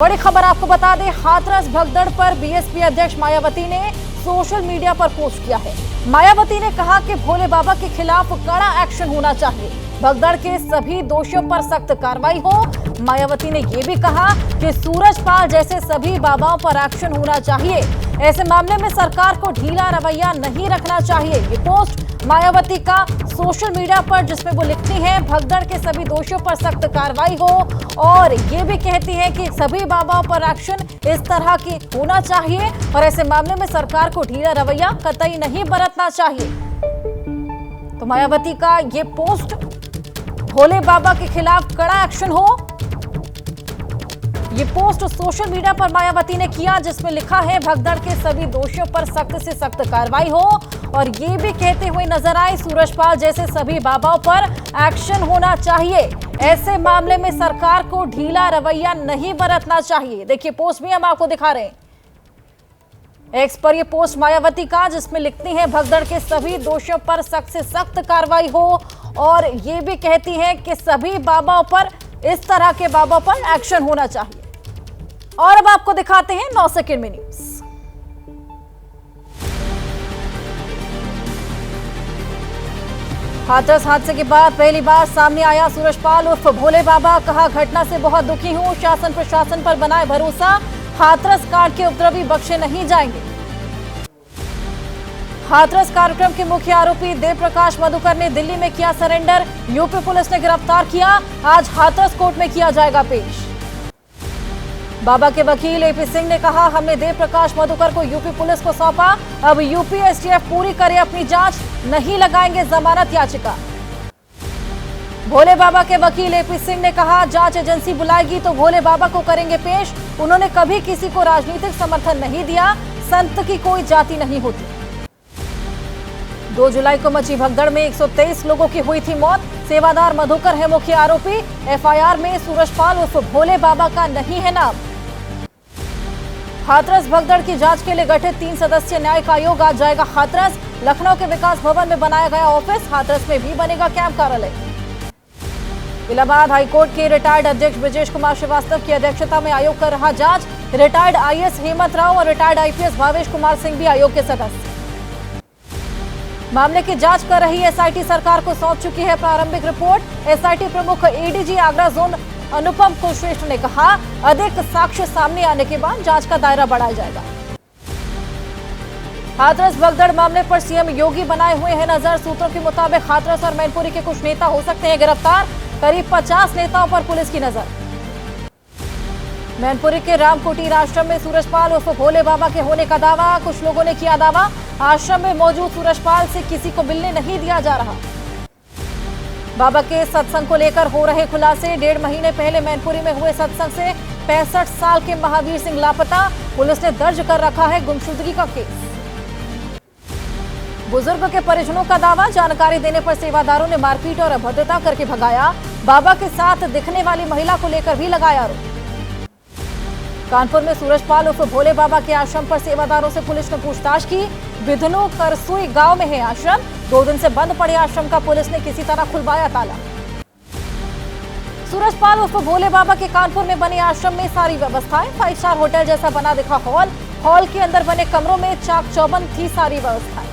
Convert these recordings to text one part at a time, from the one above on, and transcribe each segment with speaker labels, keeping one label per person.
Speaker 1: बड़ी खबर आपको बता दें, हाथरस भगदड़ पर बीएसपी अध्यक्ष मायावती ने सोशल मीडिया पर पोस्ट किया है। मायावती ने कहा कि भोले बाबा के खिलाफ कड़ा एक्शन होना चाहिए, भगदड़ के सभी दोषियों पर सख्त कार्रवाई हो। मायावती ने यह भी कहा कि सूरजपाल जैसे सभी बाबाओं पर एक्शन होना चाहिए, ऐसे मामले में सरकार को ढीला रवैया नहीं रखना चाहिए। ये पोस्ट मायावती का सोशल मीडिया पर, जिसमें वो लिखती हैं भगदड़ के सभी दोषियों पर सख्त कार्रवाई हो, और ये भी कहती हैं कि सभी बाबाओं पर एक्शन इस तरह की होना चाहिए और ऐसे मामले में सरकार को ढीला रवैया कतई नहीं बरतना चाहिए। तो मायावती का ये पोस्ट, भोले बाबा के खिलाफ कड़ा एक्शन हो, ये पोस्ट सोशल मीडिया पर मायावती ने किया, जिसमें लिखा है भगदड़ के सभी दोषियों पर सख्त से सख्त कार्रवाई हो, और ये भी कहते हुए नजर आए सूरजपाल जैसे सभी बाबाओं पर एक्शन होना चाहिए, ऐसे मामले में सरकार को ढीला रवैया नहीं बरतना चाहिए। देखिए पोस्ट भी हम आपको दिखा रहे हैं एक्स पर, ये पोस्ट मायावती का, जिसमें लिखती हैं भगदड़ के सभी दोषियों पर सख्त से सख्त कार्रवाई हो, और ये भी कहती हैं कि सभी बाबाओं पर, इस तरह के बाबाओं पर एक्शन होना चाहिए। और अब आपको दिखाते हैं 9 सेकंड में न्यूज। हाथरस हादसे के बाद पहली बार सामने आया सूरजपाल उर्फ भोले बाबा। कहा, घटना से बहुत दुखी हूं, शासन प्रशासन पर बनाए भरोसा, हाथरस कांड के उपद्रवी बख्शे नहीं जाएंगे। हाथरस कार्यक्रम के मुख्य आरोपी देव प्रकाश मधुकर ने दिल्ली में किया सरेंडर, यूपी पुलिस ने गिरफ्तार किया, आज हाथरस कोर्ट में किया जाएगा पेश। बाबा के वकील एपी सिंह ने कहा, हमने देव प्रकाश मधुकर को यूपी पुलिस को सौंपा, अब यूपी एसटीएफ पूरी करे अपनी जांच, नहीं लगाएंगे जमानत याचिका। भोले बाबा के वकील एपी सिंह ने कहा, जांच एजेंसी बुलाएगी तो भोले बाबा को करेंगे पेश, उन्होंने कभी किसी को राजनीतिक समर्थन नहीं दिया, संत की कोई जाति नहीं होती। 2 जुलाई को मची भगदड़ में 123 लोगों की हुई थी मौत, सेवादार मधुकर है मुख्य आरोपी, एफआईआर में सूरजपाल उर्फ भोले बाबा का नहीं है नाम। हाथरस भगदड़ की जांच के लिए गठित 3 सदस्यीय न्यायिक आयोग आज जाएगा हाथरस, लखनऊ के विकास भवन में बनाया गया ऑफिस, हाथरस में भी बनेगा कैंप कार्यालय। इलाहाबाद हाईकोर्ट के रिटायर्ड अध्यक्ष ब्रजेश कुमार श्रीवास्तव की अध्यक्षता में आयोग कर रहा जांच, रिटायर्ड आईएएस हेमंत राव और रिटायर्ड आईपीएस भावेश कुमार सिंह भी आयोग के सदस्य। मामले की जांच कर रही एसआईटी सरकार को सौंप चुकी है प्रारंभिक रिपोर्ट। एसआईटी प्रमुख एडीजी आगरा जोन अनुपम कुलश्रेष्ठ ने कहा, अधिक साक्ष्य सामने आने के बाद जांच का दायरा बढ़ाया जाएगा। हाथरस भगदड़ मामले पर सीएम योगी बनाए हुए हैं नजर, सूत्रों के मुताबिक हाथरस और मैनपुरी के कुछ नेता हो सकते हैं गिरफ्तार, करीब 50 नेताओं पर पुलिस की नजर। मैनपुरी के रामकुटीर आश्रम में सूरजपाल उर्फ भोले बाबा के होने का दावा, कुछ लोगों ने किया दावा, आश्रम में मौजूद सूरजपाल से किसी को मिलने नहीं दिया जा रहा। बाबा के सत्संग को लेकर हो रहे खुलासे, 1.5 महीने पहले मैनपुरी में हुए सत्संग से 65 साल के महावीर सिंह लापता, पुलिस ने दर्ज कर रखा है गुमशुदगी का केस। बुजुर्ग के परिजनों का दावा, जानकारी देने पर सेवादारों ने मारपीट और अभद्रता करके भगाया, बाबा के साथ दिखने वाली महिला को लेकर भी लगाया आरोप। कानपुर में सूरजपाल उर्फ भोले बाबा के आश्रम पर सेवादारों से पुलिस ने पूछताछ की, बिधनो करसुई गांव में है आश्रम, 2 दिन से बंद पड़े आश्रम का पुलिस ने किसी तरह खुलवाया ताला। सूरजपाल उर्फ भोले बाबा के कानपुर में बने आश्रम में सारी व्यवस्थाएं, 5 स्टार होटल जैसा बना दिखा हॉल, हॉल के अंदर बने कमरों में चाक चौबंद थी सारी व्यवस्थाएं।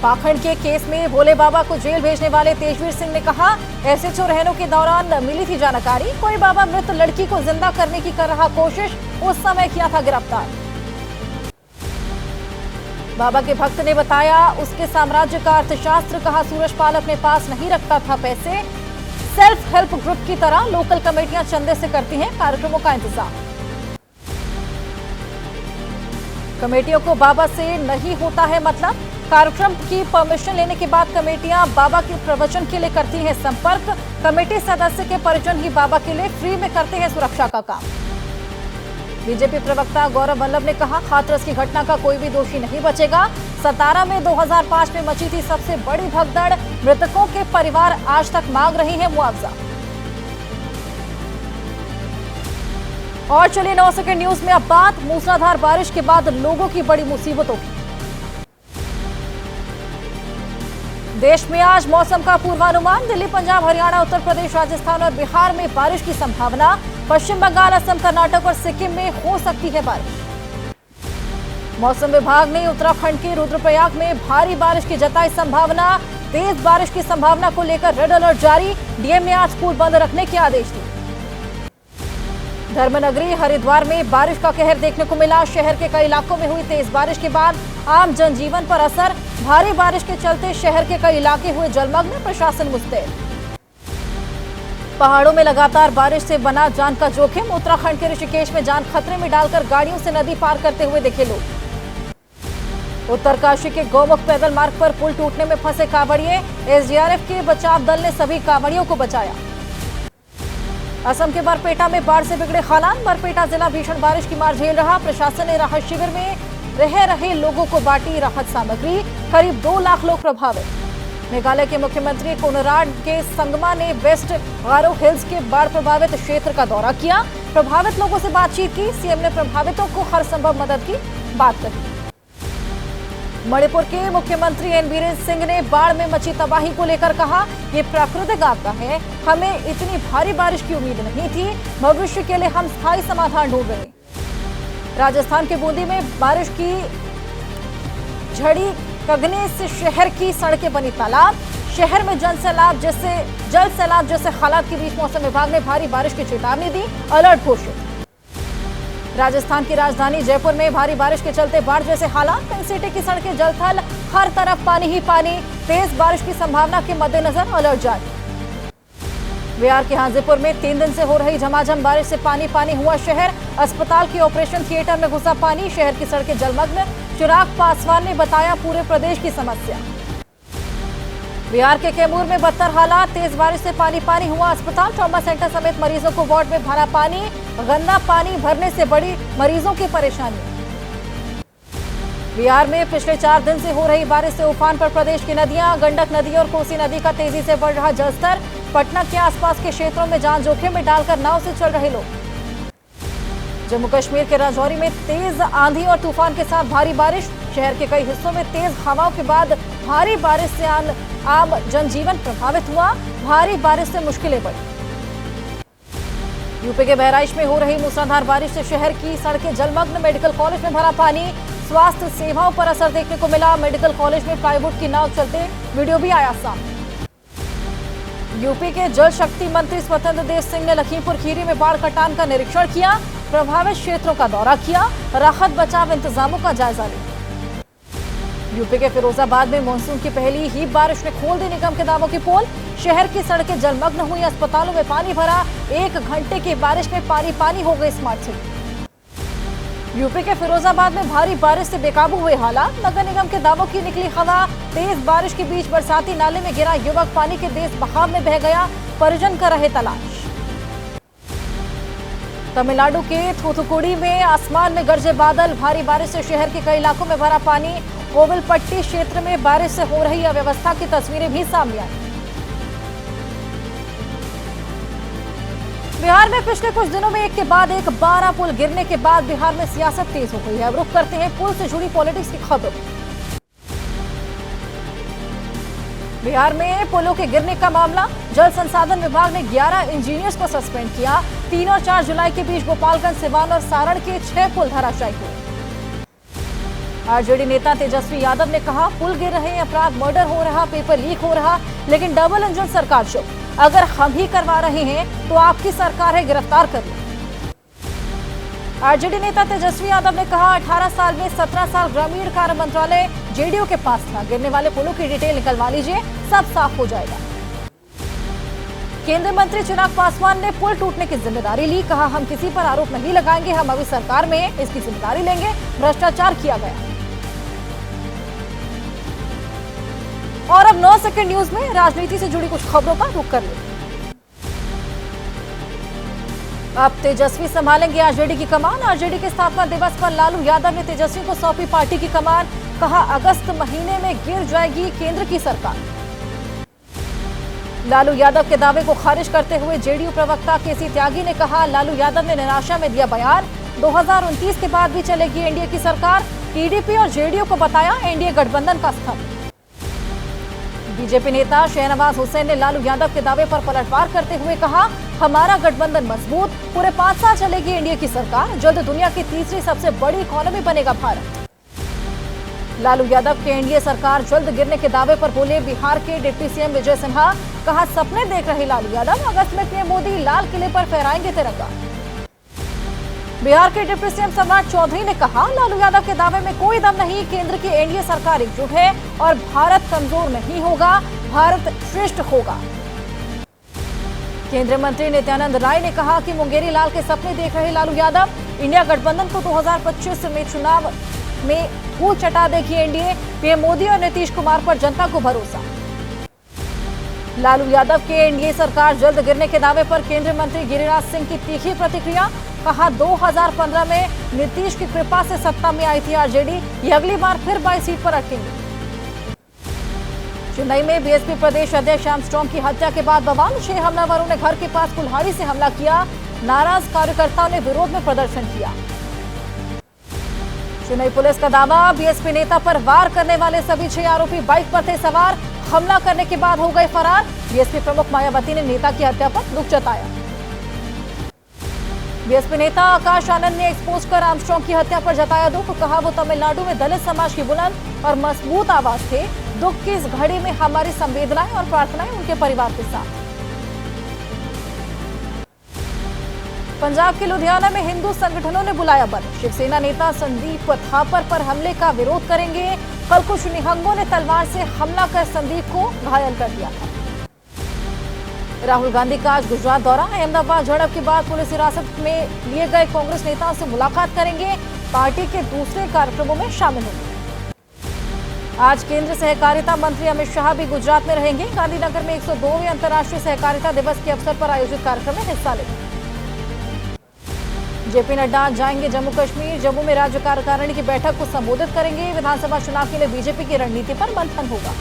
Speaker 1: पाखंड के केस में भोले बाबा को जेल भेजने वाले तेजवीर सिंह ने कहा, एसएचओ रहनों के दौरान मिली थी जानकारी, कोई बाबा मृत लड़की को जिंदा करने की कर रहा कोशिश, उस समय किया था गिरफ्तार। बाबा के भक्त ने बताया, उसके साम्राज्य का अर्थशास्त्र, कहा सूरजपाल अपने पास नहीं रखता था पैसे, सेल्फ हेल्प ग्रुप की तरह लोकल कमेटियां चंदे से करती हैं कार्यक्रमों का इंतजाम। कमेटियों को बाबा से नहीं होता है मतलब, कार्यक्रम की परमिशन लेने के बाद कमेटियां बाबा के प्रवचन के लिए करती हैं संपर्क, कमेटी सदस्य के परिजन ही बाबा के लिए फ्री में करते हैं सुरक्षा का काम। बीजेपी प्रवक्ता गौरव वल्लभ ने कहा, हाथरस की घटना का कोई भी दोषी नहीं बचेगा, सतारा में 2005 में मची थी सबसे बड़ी भगदड़, मृतकों के परिवार आज तक मांग रहे हैं मुआवजा। और चलिए 9 सेकंड न्यूज में अब बात मूसलाधार बारिश के बाद लोगों की बड़ी मुसीबतों की। देश में आज मौसम का पूर्वानुमान। दिल्ली, पंजाब, हरियाणा, उत्तर प्रदेश, राजस्थान और बिहार में बारिश की संभावना। पश्चिम बंगाल, असम, कर्नाटक और सिक्किम में हो सकती है बारिश। मौसम विभाग ने उत्तराखंड के रुद्रप्रयाग में भारी बारिश की जताई संभावना। तेज बारिश की संभावना को लेकर रेड अलर्ट जारी। डीएम ने आज स्कूल बंद रखने के आदेश दिए। धर्मनगरी हरिद्वार में बारिश का कहर देखने को मिला। शहर के कई इलाकों में हुई तेज बारिश के बाद आम जनजीवन पर असर। भारी बारिश के चलते शहर के कई इलाके हुए जलमग्न। प्रशासन मुस्तैद। पहाड़ों में लगातार बारिश से बना जान का जोखिम। उत्तराखंड के ऋषिकेश में जान खतरे में डालकर गाड़ियों से नदी पार करते हुए दिखे लोग। उत्तरकाशी के गौमुख पैदल मार्ग पर पुल टूटने में फंसे कांवड़िए। एसडीआरएफ के बचाव दल ने सभी कांवड़ियों को बचाया। असम के बरपेटा में बाढ़ से बिगड़े हालात। बरपेटा जिला भीषण बारिश की मार झेल रहा। प्रशासन ने राहत शिविर में रह रहे लोगों को बांटी राहत सामग्री। करीब 2 लाख लोग प्रभावित। मेघालय के मुख्यमंत्री कोनराड के संगमा ने वेस्ट गारो हिल्स के बाढ़ प्रभावित क्षेत्र का दौरा किया। प्रभावित लोगों से बातचीत की। सीएम ने प्रभावितों को हर संभव मदद की बात कही। मणिपुर के मुख्यमंत्री एन बीरेन सिंह ने बाढ़ में मची तबाही को लेकर कहा, ये प्राकृतिक आपदा है। हमें इतनी भारी बारिश की उम्मीद नहीं थी। भविष्य के लिए हम स्थायी समाधान ढूंढ रहे हैं। राजस्थान के बूंदी में बारिश की झड़ी कगने से शहर की सड़कें बनी तालाब। शहर में जल सैलाब जैसे हालात के बीच मौसम विभाग ने भारी बारिश की चेतावनी दी। अलर्ट घोषित। राजस्थान की राजधानी जयपुर में भारी बारिश के चलते बाढ़ जैसे हालात। पिंक सिटी की सड़कें जलथल, हर तरफ पानी ही पानी। तेज बारिश की संभावना के मद्देनजर अलर्ट जारी। बिहार के हाजीपुर में 3 दिन से हो रही झमाझम बारिश से पानी पानी हुआ शहर। अस्पताल के ऑपरेशन थिएटर में घुसा पानी। शहर की सड़कें जलमग्न। चिराग पासवान ने बताया पूरे प्रदेश की समस्या। बिहार के कैमूर में बदतर हालात। तेज बारिश से पानी पानी हुआ अस्पताल। ट्रॉमा सेंटर समेत मरीजों को वार्ड में भरा पानी। गंदा पानी भरने से बड़ी मरीजों की परेशानी। बिहार में पिछले 4 दिन से हो रही बारिश से उफान पर प्रदेश की नदियां। गंडक नदी और कोसी नदी का तेजी से बढ़ रहा जलस्तर। पटना के आसपास के क्षेत्रों में जान जोखिम में डालकर नाव से चल रहे लोग। जम्मू कश्मीर के राजौरी में तेज आंधी और तूफान के साथ भारी बारिश। शहर के कई हिस्सों में तेज हवाओं के बाद भारी बारिश से आम जनजीवन प्रभावित हुआ। भारी बारिश से मुश्किलें बढ़ी। यूपी के बहराइच में हो रही मूसलाधार बारिश से शहर की सड़कें जलमग्न। मेडिकल कॉलेज में भरा पानी। स्वास्थ्य सेवाओं पर असर देखने को मिला। मेडिकल कॉलेज में प्लाईवुड की नाव चलते वीडियो भी आया सामने। यूपी के जल शक्ति मंत्री स्वतंत्र देव सिंह ने लखीमपुर खीरी में बाढ़ कटान का निरीक्षण किया। प्रभावित क्षेत्रों का दौरा किया। राहत बचाव इंतजामों का जायजा लिया। यूपी के फिरोजाबाद में मानसून की पहली ही बारिश ने खोल दी निगम के दावों की पोल। शहर की सड़कें जलमग्न हुई। अस्पतालों में पानी भरा। 1 घंटे की बारिश में पानी पानी हो गई स्मार्ट सिटी। यूपी के फिरोजाबाद में भारी बारिश से बेकाबू हुए हालात। नगर निगम के दावों की निकली हवा। तेज बारिश के बीच बरसाती नाले में गिरा युवक पानी के तेज बहाव में बह गया। परिजन कर रहे तलाश। तमिलनाडु के थूथुकुडी में आसमान में गरजे बादल। भारी बारिश से शहर के कई इलाकों में भरा पानी। कोविलपट्टी क्षेत्र में बारिश से हो रही अव्यवस्था की तस्वीरें भी सामने आई। बिहार में पिछले कुछ दिनों में एक के बाद एक 12 पुल गिरने के बाद बिहार में सियासत तेज हो गई है। अब रुख करते हैं पुल से जुड़ी पॉलिटिक्स की खबर। बिहार में पुलों के गिरने का मामला। जल संसाधन विभाग ने 11 इंजीनियर्स को सस्पेंड किया। 3 और 4 जुलाई के बीच गोपालगंज, सिवान और सारण के 6 पुल धराशायी हुए। आरजेडी नेता तेजस्वी यादव ने कहा, पुल गिर रहे हैं, अपराध, मर्डर हो रहा, पेपर लीक हो रहा, लेकिन डबल इंजन सरकार चुप। अगर हम ही करवा रहे हैं तो आपकी सरकार है, गिरफ्तार करिए। आरजेडी नेता तेजस्वी यादव ने कहा, 18 साल में 17 साल ग्रामीण कार्य मंत्रालय जेडीयू के पास था। गिरने वाले पुलों की डिटेल निकलवा लीजिए, सब साफ हो जाएगा। केंद्रीय मंत्री चिराग पासवान ने पुल टूटने की जिम्मेदारी ली। कहा, हम किसी पर आरोप नहीं लगाएंगे, हम अभी सरकार में हैं, इसकी जिम्मेदारी लेंगे। भ्रष्टाचार किया गया। और अब 9 सेकंड न्यूज में राजनीति से जुड़ी कुछ खबरों का रुख कर लेते हैं। अब तेजस्वी संभालेंगे आरजेडी की कमान। आरजेडी के स्थापना दिवस पर लालू यादव ने तेजस्वी को सौंपी पार्टी की कमान। कहा, अगस्त महीने में गिर जाएगी केंद्र की सरकार। लालू यादव के दावे को खारिज करते हुए जेडीयू प्रवक्ता केसी त्यागी ने कहा, लालू यादव ने निराशा में दिया बयान। 2029 के बाद भी चलेगी एनडीए की सरकार। टीडीपी और जेडीयू को बताया एनडीए गठबंधन का स्तंभ। बीजेपी नेता शहनवाज हुसैन ने लालू यादव के दावे पर पलटवार करते हुए कहा, हमारा गठबंधन मजबूत, पूरे 5 साल चलेगी एनडीए की सरकार, जल्द दुनिया की तीसरी सबसे बड़ी इकोनॉमी बनेगा भारत। लालू यादव के एनडीए सरकार जल्द गिरने के दावे पर बोले बिहार के डिप्टी सीएम विजय सिन्हा, कहा सपने देख रहे लालू यादव, अगस्त में पीएम मोदी लाल किले पर फहराएंगे तिरंगा। बिहार के डिप्टी सीएम सम्राट चौधरी ने कहा, लालू यादव के दावे में कोई दम नहीं, केंद्र की एनडीए सरकार एकजुट है और भारत कमजोर नहीं होगा, भारत श्रेष्ठ होगा। केंद्रीय मंत्री नित्यानंद राय ने कहा कि मुंगेरी लाल के सपने देख रहे लालू यादव, इंडिया गठबंधन को 2025 में चुनाव में धूल चटा देगी एनडीए, पीएम मोदी और नीतीश कुमार पर जनता को भरोसा। लालू यादव के एनडीए सरकार जल्द गिरने के दावे पर केंद्रीय मंत्री गिरिराज सिंह की तीखी प्रतिक्रिया, कहा 2015 में नीतीश की कृपा से सत्ता में आई थी आरजेडी, ये अगली बार फिर 22 सीट पर अटकेंगे। चेन्नई में बीएसपी प्रदेश अध्यक्ष आर्मस्ट्रांग की हत्या के बाद बवाल, 6 हमलावरों ने घर के पास कुल्हाड़ी से हमला किया, नाराज कार्यकर्ताओं ने विरोध में प्रदर्शन किया। चेन्नई पुलिस का दावा, बीएसपी नेता पर वार करने वाले सभी 6 आरोपी बाइक पर थे सवार, हमला करने के बाद हो गए फरार। बीएसपी प्रमुख मायावती ने नेता की हत्या पर दुख जताया। बीएसपी नेता आकाश आनंद ने एक्सपोज कर आर्मस्ट्रांग की हत्या पर जताया दुख, कहा वो तमिलनाडु में दलित समाज की बुलंद और मजबूत आवाज थे, दुख की इस घड़ी में हमारी संवेदनाएं और प्रार्थनाएं उनके परिवार के साथ। पंजाब के लुधियाना में हिंदू संगठनों ने बुलाया बंद, शिवसेना नेता संदीप थापर पर हमले का विरोध करेंगे, कल कुछ निहंगों ने तलवार से हमला कर संदीप को घायल कर दिया था। राहुल गांधी का आज गुजरात दौरा, अहमदाबाद झड़प के बाद पुलिस हिरासत में लिए गए कांग्रेस नेताओं से मुलाकात करेंगे, पार्टी के दूसरे कार्यक्रमों में शामिल होंगे। आज केंद्रीय सहकारिता मंत्री अमित शाह भी गुजरात में रहेंगे, गांधीनगर में 102वें अंतर्राष्ट्रीय सहकारिता दिवस के अवसर पर आयोजित कार्यक्रम में हिस्सा लेंगे। जेपी नड्डा आज जाएंगे जम्मू कश्मीर, जम्मू में राज्य कार्यकारिणी की बैठक को संबोधित करेंगे, विधानसभा चुनाव के लिए बीजेपी की रणनीति पर मंथन होगा।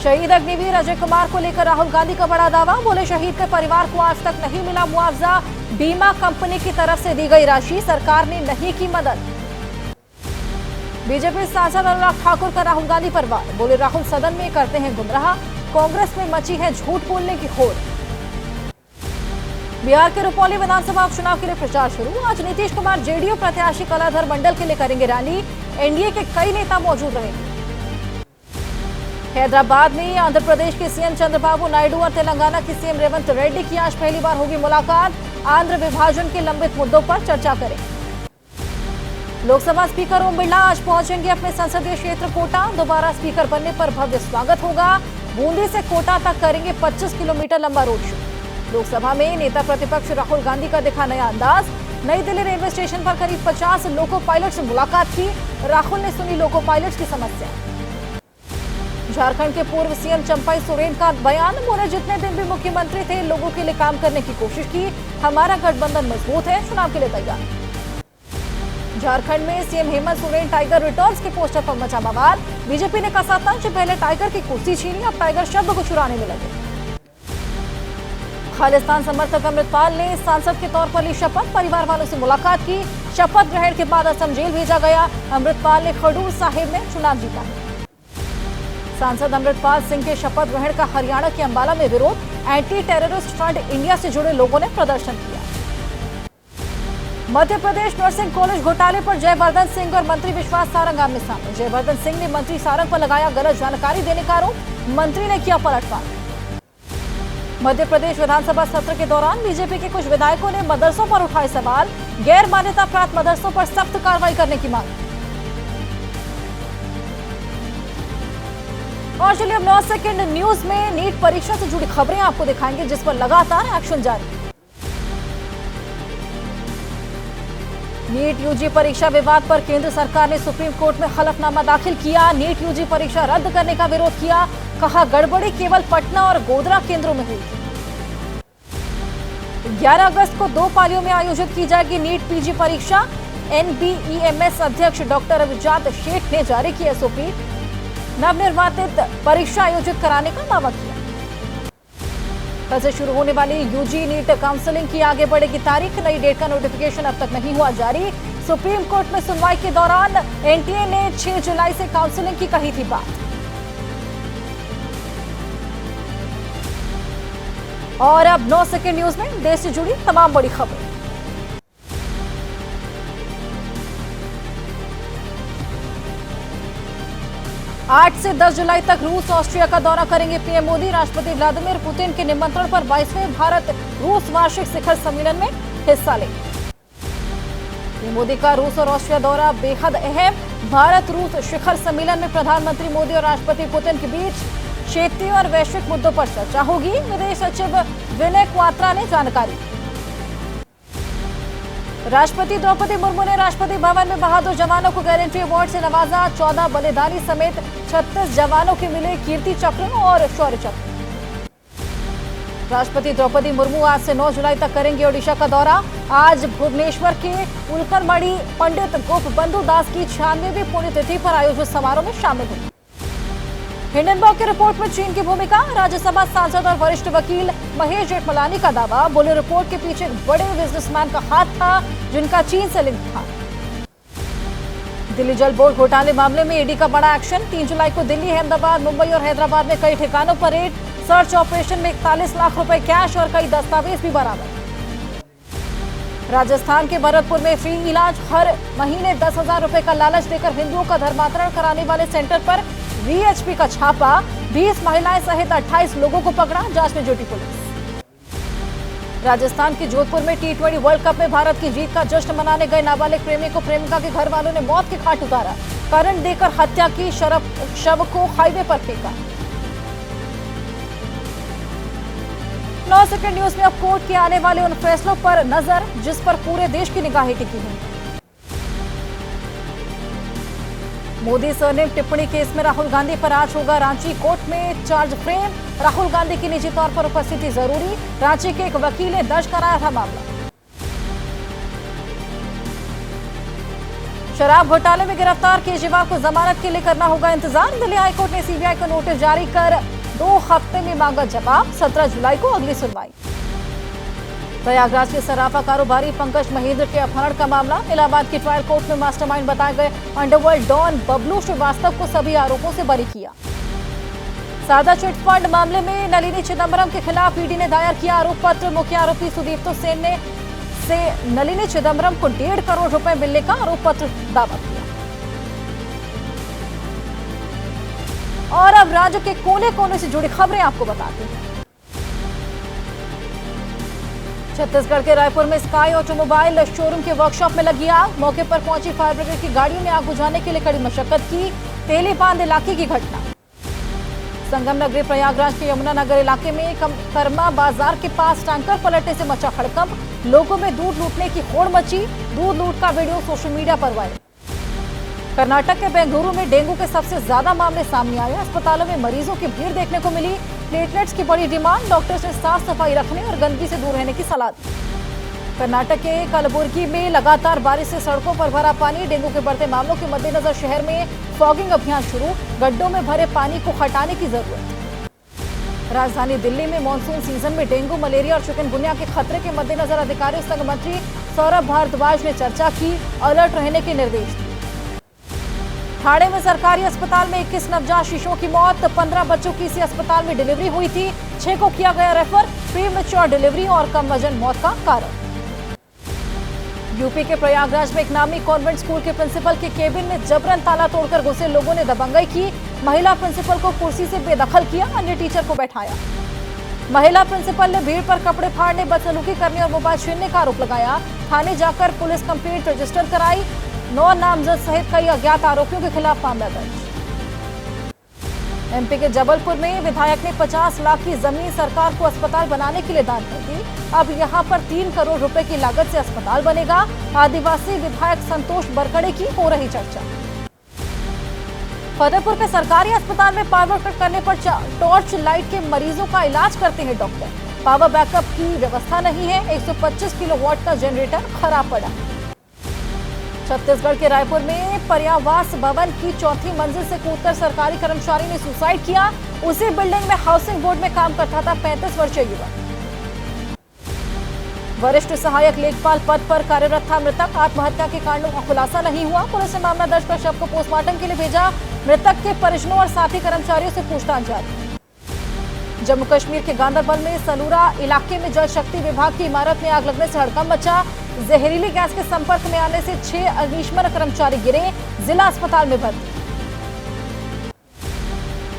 Speaker 1: शहीद अग्निवीर अजय कुमार को लेकर राहुल गांधी का बड़ा दावा, बोले शहीद के परिवार को आज तक नहीं मिला मुआवजा, बीमा कंपनी की तरफ से दी गई राशि सरकार ने नहीं की मदद। बीजेपी सांसद अनुराग ठाकुर का राहुल गांधी पर वार, बोले राहुल सदन में करते हैं गुमराह, कांग्रेस में मची है झूठ बोलने की होड़। बिहार के रुपौली विधानसभा उपचुनाव के लिए प्रचार शुरू, आज नीतीश कुमार जेडीयू प्रत्याशी कलाधर मंडल के लिए करेंगे रैली, एनडीए के कई नेता मौजूद रहेंगे। हैदराबाद में आंध्र प्रदेश के सीएम चंद्रबाबू नायडू और तेलंगाना के सीएम रेवंत रेड्डी की आज पहली बार होगी मुलाकात, आंध्र विभाजन के लंबित मुद्दों पर चर्चा करेंगे। लोकसभा स्पीकर ओम बिरला आज पहुंचेंगे अपने संसदीय क्षेत्र कोटा, दोबारा स्पीकर बनने पर भव्य स्वागत होगा, बूंदी से कोटा तक करेंगे 25 किलोमीटर लंबा रोड शो। लोकसभा में नेता प्रतिपक्ष राहुल गांधी का दिखा नया अंदाज, नई दिल्ली रेलवे स्टेशन पर करीब 50 लोको पायलट से मुलाकात की, राहुल ने सुनी लोको पायलट की समस्या। झारखंड के पूर्व सीएम चंपाई सोरेन का बयान, बोले जितने दिन भी मुख्यमंत्री थे लोगों के लिए काम करने की कोशिश की, हमारा गठबंधन मजबूत है, चुनाव के लिए तैयार। झारखंड में CM Hemant Soren tiger returns के पोस्टर पर मचा बवाल, बीजेपी ने कसा तंज, पहले टाइगर की कुर्सी छीनी, अब टाइगर शब्द को चुराने में लगे। खालिस्तान समर्थक अमृतपाल ने सांसद के तौर पर ली शपथ, परिवार वालों से मुलाकात की, शपथ ग्रहण के बाद असम जेल भेजा गया, अमृतपाल ने खडूर साहिब में चुनाव जीता। सांसद अमृतपाल सिंह के शपथ ग्रहण का हरियाणा के अंबाला में विरोध, एंटी टेररिस्ट फ्रंट इंडिया से जुड़े लोगों ने प्रदर्शन किया। मध्य प्रदेश नर्सिंग कॉलेज घोटाले पर जयवर्धन सिंह और मंत्री विश्वास सारंग आमने सामने, जयवर्धन सिंह ने मंत्री सारंग पर लगाया गलत जानकारी देने का आरोप, मंत्री ने किया पलटवार। मध्य प्रदेश विधानसभा सत्र के दौरान बीजेपी के कुछ विधायकों ने मदरसों पर उठाए सवाल, गैर मान्यता प्राप्त मदरसों पर सख्त कार्रवाई करने की मांग। और चलिए अब 9 सेकंड न्यूज में नीट परीक्षा से जुड़ी खबरें आपको दिखाएंगे, जिस पर लगातार एक्शन जारी। नीट यूजी परीक्षा विवाद पर केंद्र सरकार ने सुप्रीम कोर्ट में हलफनामा दाखिल किया, नीट यूजी परीक्षा रद्द करने का विरोध किया, कहा गड़बड़ी केवल पटना और गोधरा केंद्रों में हुई। 11 अगस्त को 2 पालियों में आयोजित की जाएगी नीट पीजी परीक्षा, एनबीईएमएस अध्यक्ष डॉक्टर अभिजात शेख ने जारी की एसओपी, नवनिर्वाचित परीक्षा आयोजित कराने का दावा किया। कल से शुरू होने वाली यूजी नीट काउंसलिंग की आगे बढ़ेगी तारीख, नई डेट का नोटिफिकेशन अब तक नहीं हुआ जारी। सुप्रीम कोर्ट में सुनवाई के दौरान एनटीए ने 6 जुलाई से काउंसलिंग की कही थी बात। और अब 9 सेकंड न्यूज में देश से जुड़ी तमाम बड़ी खबरें। 8 से 10 जुलाई तक रूस ऑस्ट्रिया का दौरा करेंगे पीएम मोदी। राष्ट्रपति व्लादिमीर पुतिन के निमंत्रण पर 22वें भारत रूस वार्षिक शिखर सम्मेलन में हिस्सा लेंगे। पीएम मोदी का रूस और ऑस्ट्रिया दौरा बेहद अहम। भारत रूस शिखर सम्मेलन में प्रधानमंत्री मोदी और राष्ट्रपति पुतिन के बीच क्षेत्रीय और वैश्विक मुद्दों पर चर्चा होगी। विदेश सचिव विनय क्वात्रा ने जानकारी। राष्ट्रपति द्रौपदी मुर्मू ने राष्ट्रपति भवन में बहादुर जवानों को गारंटी अवार्ड से नवाजा। 14 बलिदानी समेत 36 जवानों के मिले कीर्ति चक्र और शौर्य चक्र। राष्ट्रपति द्रौपदी मुर्मू आज से 9 जुलाई तक करेंगे ओडिशा का दौरा। आज भुवनेश्वर के उल्करमणि पंडित गोपबंधु दास की 96वीं पुण्यतिथि पर आयोजित समारोह में शामिल होंगे। हिंडनबर्ग की रिपोर्ट में चीन की भूमिका। राज्यसभा सांसद और वरिष्ठ वकील महेश जेठमलानी का दावा, बोले रिपोर्ट के पीछे एक बड़े बिजनेसमैन का हाथ था जिनका चीन से लिंक था। दिल्ली जल बोर्ड घोटाले मामले में ईडी का बड़ा एक्शन। 3 जुलाई को दिल्ली, अहमदाबाद, मुंबई और हैदराबाद में कई ठिकानों पर रेड। सर्च ऑपरेशन में 41 लाख रुपए कैश और कई दस्तावेज भी बरामद। राजस्थान के भरतपुर में फ्री इलाज। हर महीने 10,000 रुपए का लालच देकर हिंदुओं का धर्मांतरण कराने वाले सेंटर पर वीएचपी का छापा। 20 महिलाएं सहित 28 लोगों को पकड़ा, जांच में जुटी पुलिस। राजस्थान के जोधपुर में T20 वर्ल्ड कप में भारत की जीत का जश्न मनाने गए नाबालिग प्रेमी को प्रेमिका के घर वालों ने मौत के घाट उतारा। करंट देकर हत्या की, शव को हाईवे पर फेंका। 9 सेकंड न्यूज में अब कोर्ट के आने वाले उन फैसलों पर नजर जिस पर पूरे देश की निगाहें टिकी हुई। मोदी सरनेम टिप्पणी केस में राहुल गांधी पर आज होगा रांची कोर्ट में चार्ज फ्रेम। राहुल गांधी की निजी तौर पर उपस्थिति जरूरी। रांची के एक वकील ने दर्ज कराया था मामला। शराब घोटाले में गिरफ्तार केजरीवाल को जमानत के लिए करना होगा इंतजार। दिल्ली हाईकोर्ट ने सीबीआई को नोटिस जारी कर 2 हफ्ते में मांगा जवाब। 17 जुलाई को अगली सुनवाई। प्रयागराज के सराफा कारोबारी पंकज महेंद्र के अपहरण का मामला। इलाहाबाद की ट्रायल कोर्ट में मास्टरमाइंड बताए गए अंडरवर्ल्ड डॉन बबलू श्रीवास्तव को सभी आरोपों से बरी किया। सारदा चिट फंड मामले में नलिनी चिदंबरम के खिलाफ ईडी ने दायर किया आरोप पत्र। मुख्य आरोपी सुदीप्तो सेन ने नलिनी चिदंबरम को 1.5 करोड़ रुपए मिलने का आरोप पत्र दावा किया। और अब राज्य के कोने कोने से जुड़ी खबरें आपको बताते हैं। छत्तीसगढ़ के रायपुर में स्काई ऑटोमोबाइल शोरूम के वर्कशॉप में लगी आग। मौके पर पहुंची फायर ब्रिगेड की गाड़ियों ने आग बुझाने के लिए कड़ी मशक्कत की। तेली बांध इलाके की घटना। संगम नगरी प्रयागराज के यमुना नगर इलाके में कर्मा बाजार के पास टैंकर पलटने से मचा हड़कंप। लोगों में दूध लूटने की होड़ मची। दूध लूट का वीडियो सोशल मीडिया पर वायरल। कर्नाटक के बेंगलुरु में डेंगू के सबसे ज्यादा मामले सामने आए। अस्पतालों में मरीजों की भीड़ देखने को मिली। प्लेटलेट्स की बड़ी डिमांड। डॉक्टर्स ने साफ सफाई रखने और गंदगी से दूर रहने की सलाह दी। कर्नाटक के कलबुर्गी में लगातार बारिश से सड़कों पर भरा पानी। डेंगू के बढ़ते मामलों के मद्देनजर शहर में फॉगिंग अभियान शुरू। गड्ढों में भरे पानी को हटाने की जरूरत। राजधानी दिल्ली में मानसून सीजन में डेंगू, मलेरिया और चिकनगुनिया के खतरे के मद्देनजर अधिकारियों संघ मंत्री सौरभ भारद्वाज ने चर्चा की। अलर्ट रहने के निर्देश दिए। ठाणे में सरकारी अस्पताल में 21 नवजात शिशुओं की मौत। 15 बच्चों की इसी अस्पताल में डिलीवरी हुई थी। 6 को किया गया रेफर। प्रीमेच्योर डिलीवरी और कम वजन मौत का कारण। यूपी के प्रयागराज में एक नामी कॉन्वेंट स्कूल के प्रिंसिपल के केबिन में जबरन ताला तोड़कर घुसे लोगों ने दबंगई की। महिला प्रिंसिपल को कुर्सी से बेदखल किया। अन्य टीचर को बैठाया। महिला प्रिंसिपल ने भीड़ पर कपड़े फाड़ने, बदसलूकी करने और मोबाइल छीनने का आरोप लगाया। थाने जाकर पुलिस कंप्लेंट रजिस्टर कराई। 9 नामजद सहित कई अज्ञात आरोपियों के खिलाफ मामला दर्ज। एमपी के जबलपुर में विधायक ने 50 लाख की जमीन सरकार को अस्पताल बनाने के लिए दान कर दी। अब यहां पर 3 करोड़ रुपए की लागत से अस्पताल बनेगा। आदिवासी विधायक संतोष बरकड़े की हो रही चर्चा। फतेहपुर के सरकारी अस्पताल में पावर कट करने पर टॉर्च लाइट के मरीजों का इलाज करते हैं डॉक्टर। पावर बैकअप की व्यवस्था नहीं है। 125 किलोवाट का जनरेटर खराब पड़ा। छत्तीसगढ़ के रायपुर में पर्यावास भवन की 4थी मंजिल से कूदकर सरकारी कर्मचारी ने सुसाइड किया। उसी बिल्डिंग में हाउसिंग बोर्ड में काम करता था 35 वर्षीय युवक। वरिष्ठ सहायक लेखपाल पद पर कार्यरत था मृतक। आत्महत्या के कारणों का खुलासा नहीं हुआ। पुलिस ने मामला दर्ज कर शव को पोस्टमार्टम के लिए भेजा। मृतक के परिजनों और साथी कर्मचारियों से पूछताछ जारी। जम्मू कश्मीर के गांदरबल में सलूरा इलाके में जल शक्ति विभाग की इमारत में आग लगने से हड़कंप मचा। जहरीली गैस के संपर्क में आने से 6 अग्निशमन कर्मचारी गिरे, जिला अस्पताल में भर्ती।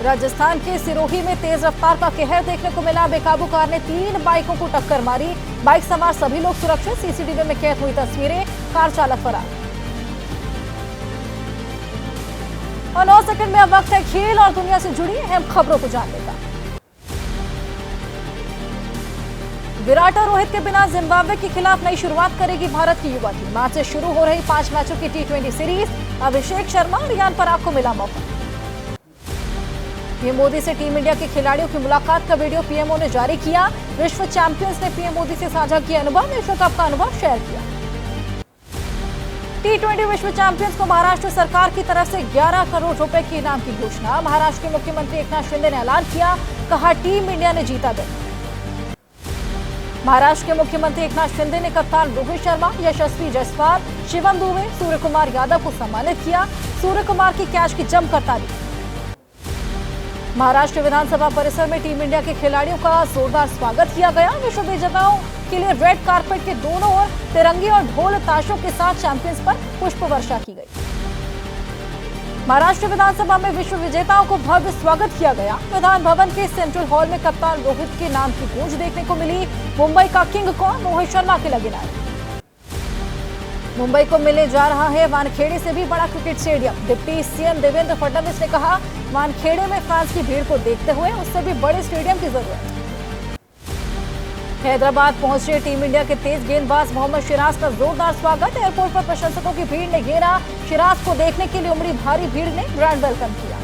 Speaker 1: राजस्थान के सिरोही में तेज रफ्तार का कहर देखने को मिला। बेकाबू कार ने 3 बाइकों को टक्कर मारी। बाइक सवार सभी लोग सुरक्षित। सीसीटीवी में कैद हुई तस्वीरें। कार चालक फरार। और 9 सेकंड में अब वक्त है खेल और दुनिया से जुड़ी अहम खबरों को जानने का। विराट और रोहित के बिना जिम्बाब्वे के खिलाफ नई शुरुआत करेगी भारत की युवा टीम। आज से शुरू हो रही 5 मैचों की T20 सीरीज। अभिषेक शर्मा और रियान पराग को मिला मौका। पीएम मोदी से टीम इंडिया के खिलाड़ियों की मुलाकात का वीडियो पीएमओ ने जारी किया। विश्व चैंपियंस ने पीएम मोदी से साझा किया अनुभव। विश्व कप का अनुभव शेयर किया। T20 विश्व चैंपियंस को महाराष्ट्र सरकार की तरफ से 11 करोड़ रुपए के इनाम की घोषणा। महाराष्ट्र के मुख्यमंत्री एकनाथ शिंदे ने ऐलान किया, कहा टीम इंडिया ने जीता दिन। महाराष्ट्र के मुख्यमंत्री एकनाथ शिंदे ने कप्तान रोहित शर्मा, यशस्वी जायसवाल, शिवम दुबे, सूर्य कुमार यादव को सम्मानित किया। सूर्य कुमार की कैच की जमकर तारीफ। महाराष्ट्र विधानसभा परिसर में टीम इंडिया के खिलाड़ियों का जोरदार स्वागत किया गया। विश्व विजेताओं के लिए रेड कारपेट के दोनों ओर तिरंगे और ढोल ताशों के साथ चैंपियंस पर पुष्प वर्षा की गई। महाराष्ट्र विधानसभा में विश्व विजेताओं को भव्य स्वागत किया गया। विधान भवन के सेंट्रल हॉल में कप्तान रोहित के नाम की गूंज देखने को मिली। मुंबई का किंग कौन, रोहित शर्मा के लगे नारे। मुंबई को मिलने जा रहा है वानखेड़े से भी बड़ा cricket stadium. Deputy CM Devendra Fadnavis ने कहा, वानखेड़े में फैंस की भीड़ को देखते हुए उससे भी बड़े स्टेडियम की जरूरत है। हैदराबाद पहुंचे टीम इंडिया के तेज गेंदबाज मोहम्मद सिराज का जोरदार स्वागत। एयरपोर्ट पर प्रशंसकों की भीड़ ने घेरा। सिराज को देखने के लिए उमड़ी भारी भीड़ ने ग्रैंड वेलकम किया।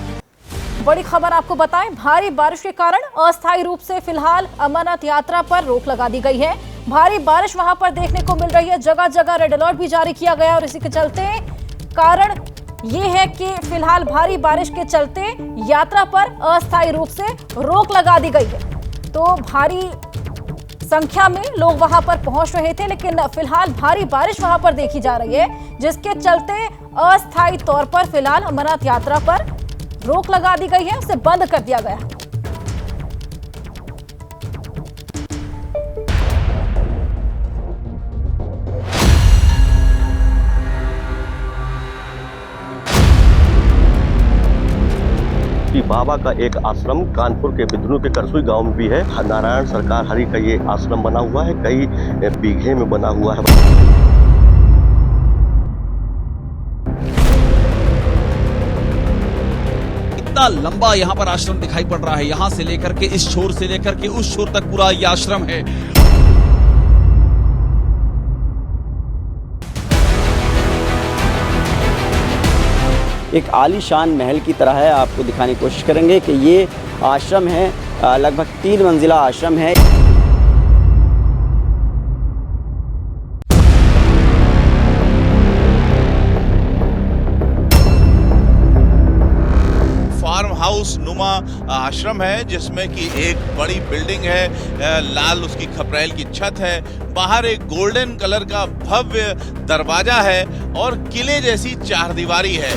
Speaker 1: बड़ी खबर आपको बताएं, भारी बारिश के कारण अस्थायी रूप से फिलहाल अमरनाथ यात्रा पर रोक लगा दी गई है। भारी बारिश वहां पर देखने को मिल रही है। जगह जगह रेड अलर्ट भी जारी किया गया और इसी के चलते कारण ये है कि फिलहाल भारी बारिश के चलते यात्रा पर अस्थायी रूप से रोक लगा दी गई है। तो भारी संख्या में लोग वहां पर पहुंच रहे थे, लेकिन फिलहाल भारी बारिश वहां पर देखी जा रही है, जिसके चलते अस्थायी तौर पर फिलहाल अमरनाथ यात्रा पर रोक लगा दी गई है, उसे बंद कर दिया गया है।
Speaker 2: बाबा का एक आश्रम कानपुर के बिदनू के करसुई गांव में भी है। नारायण सरकार हरि का ये आश्रम बना हुआ है, कई बीघे में बना हुआ है।
Speaker 3: इतना लंबा यहाँ पर आश्रम दिखाई पड़ रहा है। यहाँ से लेकर के इस छोर से लेकर के उस छोर तक पूरा ये आश्रम है।
Speaker 4: एक आलीशान महल की तरह है। आपको दिखाने की कोशिश करेंगे कि ये आश्रम है, लगभग 3 मंजिला आश्रम है।
Speaker 5: फार्म हाउस नुमा आश्रम है, जिसमें कि एक बड़ी बिल्डिंग है, लाल उसकी खपरेल की छत है, बाहर एक गोल्डन कलर का भव्य दरवाजा है और किले जैसी चारदीवारी है।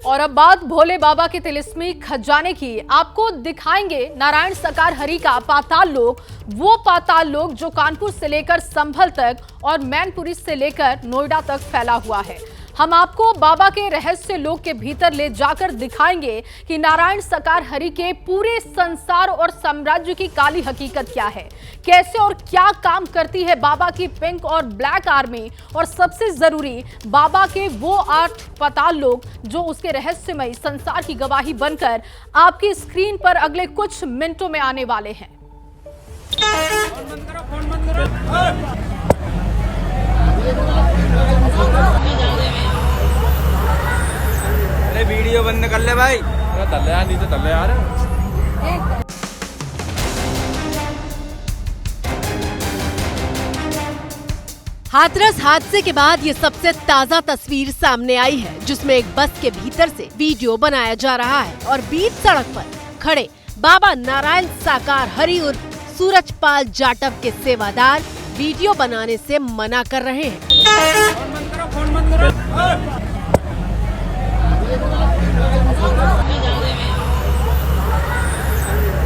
Speaker 6: और अब बात भोले बाबा के तिलिस्मी खजाने की। आपको दिखाएंगे नारायण सरकार हरि का पाताल लोक, वो पाताल लोक जो कानपुर से लेकर संभल तक और मैनपुरी से लेकर नोएडा तक फैला हुआ है। हम आपको बाबा के रहस्य लोक के भीतर ले जाकर दिखाएंगे कि नारायण सरकार हरि के पूरे संसार और साम्राज्य की काली हकीकत क्या है, कैसे और क्या काम करती है बाबा की पिंक और ब्लैक आर्मी, और सबसे जरूरी बाबा के वो 8 पाताल लोक जो उसके रहस्यमय संसार की गवाही बनकर आपकी स्क्रीन पर अगले कुछ मिनटों में आने वाले हैं।
Speaker 7: अरे वीडियो बंद कर ले भाई। तल्ले यार, नीचे तल्ले यार।
Speaker 8: हाथरस हादसे के बाद ये सबसे ताजा तस्वीर सामने आई है, जिसमें एक बस के भीतर से वीडियो बनाया जा रहा है और बीच सड़क पर खड़े बाबा नारायण साकार हरि उर्फ सूरजपाल जाटव के सेवादार वीडियो बनाने से मना कर रहे हैं।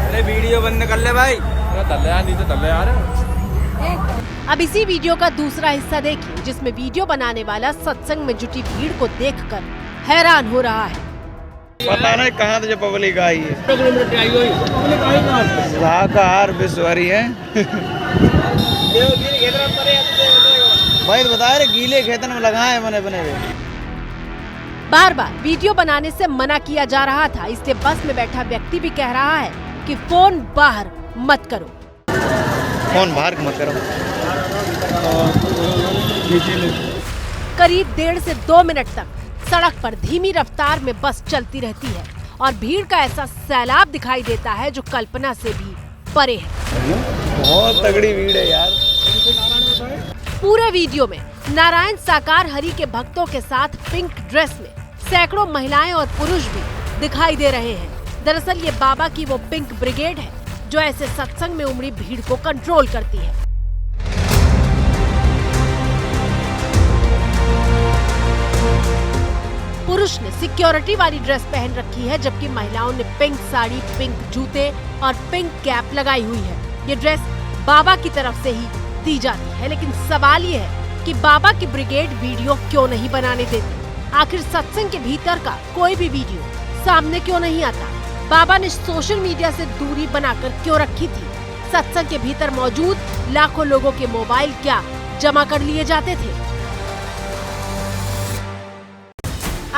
Speaker 7: अरे वीडियो बंद कर ले भाई। तल्ले यार, नहीं तो तल्ले यार।
Speaker 8: अब इसी वीडियो का दूसरा हिस्सा देखिए, जिसमें वीडियो बनाने वाला सत्संग में जुटी भीड़ को देखकर हैरान हो रहा है।
Speaker 7: पता नहीं कहाँ से पब्लिक आई है। शाकाहार विश्वरी है। भाई बता रहे गीले खेतन में लगाए बने बने हुए।
Speaker 8: बार बार वीडियो बनाने से मना किया जा रहा था, इसलिए बस में बैठा व्यक्ति भी कह रहा है कि फोन बाहर मत करो।
Speaker 7: फोन बाहर मत करो।
Speaker 8: करीब 1.5 से 2 मिनट तक सड़क पर धीमी रफ्तार में बस चलती रहती है और भीड़ का ऐसा सैलाब दिखाई देता है जो कल्पना से भी परे है।
Speaker 7: बहुत तगड़ी भीड़ है यार।
Speaker 8: पूरे वीडियो में नारायण साकार हरि के भक्तों के साथ पिंक ड्रेस में सैकड़ों महिलाएं और पुरुष भी दिखाई दे रहे हैं। दरअसल ये बाबा की वो पिंक ब्रिगेड है जो ऐसे सत्संग में उमड़ी भीड़ को कंट्रोल करती है। पुरुष ने सिक्योरिटी वाली ड्रेस पहन रखी है, जबकि महिलाओं ने पिंक साड़ी, पिंक जूते और पिंक कैप लगाई हुई है। ये ड्रेस बाबा की तरफ से ही दी जाती है, लेकिन सवाल ये है कि बाबा की ब्रिगेड वीडियो क्यों नहीं बनाने देती? आखिर सत्संग के भीतर का कोई भी वीडियो सामने क्यों नहीं आता? बाबा ने सोशल मीडिया से दूरी बनाकर क्यों रखी थी? सत्संग के भीतर मौजूद लाखों लोगों के मोबाइल क्या जमा कर लिए जाते थे?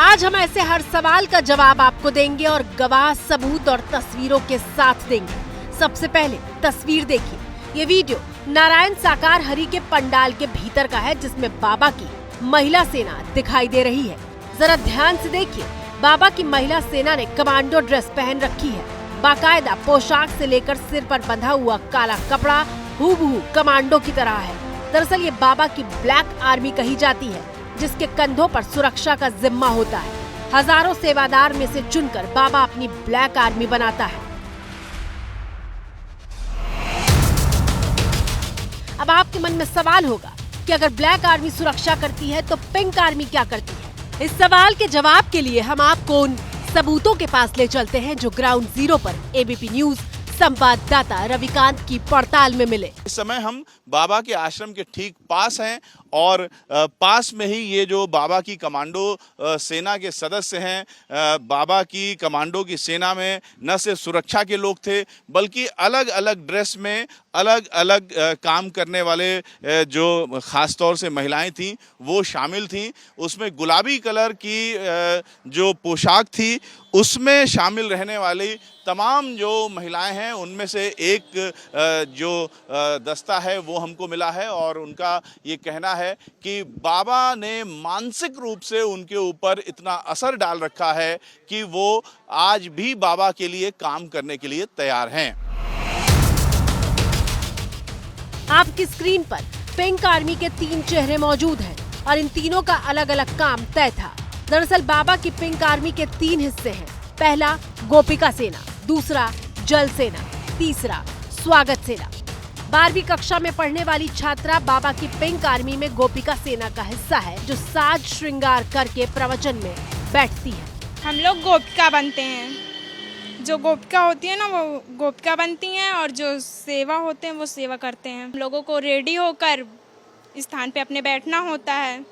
Speaker 8: आज हम ऐसे हर सवाल का जवाब आपको देंगे और गवाह, सबूत और तस्वीरों के साथ देंगे। सबसे पहले तस्वीर देखिए। ये वीडियो नारायण साकार हरि के पंडाल के भीतर का है, जिसमें बाबा की महिला सेना दिखाई दे रही है। जरा ध्यान से देखिए, बाबा की महिला सेना ने कमांडो ड्रेस पहन रखी है। बाकायदा पोशाक से लेकर सिर पर बंधा हुआ काला कपड़ा हूबहू कमांडो की तरह है। दरअसल ये बाबा की ब्लैक आर्मी कही जाती है, जिसके कंधों पर सुरक्षा का जिम्मा होता है। हजारों सेवादार में से चुनकर बाबा अपनी ब्लैक आर्मी बनाता है। अब आपके मन में सवाल होगा कि अगर ब्लैक आर्मी सुरक्षा करती है तो पिंक आर्मी क्या करती है? इस सवाल के जवाब के लिए हम आपको उन सबूतों के पास ले चलते हैं जो ग्राउंड जीरो पर एबीपी न्यूज संवाददाता रविकांत की पड़ताल में मिले।
Speaker 5: इस समय हम बाबा के आश्रम के ठीक पास हैं और पास में ही ये जो बाबा की कमांडो सेना के सदस्य हैं। बाबा की कमांडो की सेना में न सिर्फ सुरक्षा के लोग थे, बल्कि अलग अलग ड्रेस में अलग अलग काम करने वाले जो ख़ास तौर से महिलाएं थीं वो शामिल थीं। उसमें गुलाबी कलर की जो पोशाक थी उसमें शामिल रहने वाली तमाम जो महिलाएं हैं उनमें से एक जो दस्ता है वो हमको मिला है और उनका ये कहना है कि बाबा ने मानसिक रूप से उनके ऊपर इतना असर डाल रखा है कि वो आज भी बाबा के लिए काम करने के लिए तैयार हैं।
Speaker 8: आपकी स्क्रीन पर पिंक आर्मी के 3 चेहरे मौजूद हैं और इन तीनों का अलग अलग काम तय था। दरअसल बाबा की पिंक आर्मी के 3 हिस्से हैं। पहला गोपिका सेना, दूसरा जल सेना, तीसरा स्वागत सेना। 12वीं कक्षा में पढ़ने वाली छात्रा बाबा की पिंक आर्मी में गोपिका सेना का हिस्सा है, जो साज श्रृंगार करके प्रवचन में बैठती है।
Speaker 9: हम लोग गोपिका बनते हैं। जो गोपिका होती है ना वो गोपिका बनती हैं और जो सेवा होते हैं वो सेवा करते हैं। हम लोगों को रेडी होकर स्थान पे अपने बैठना होता है।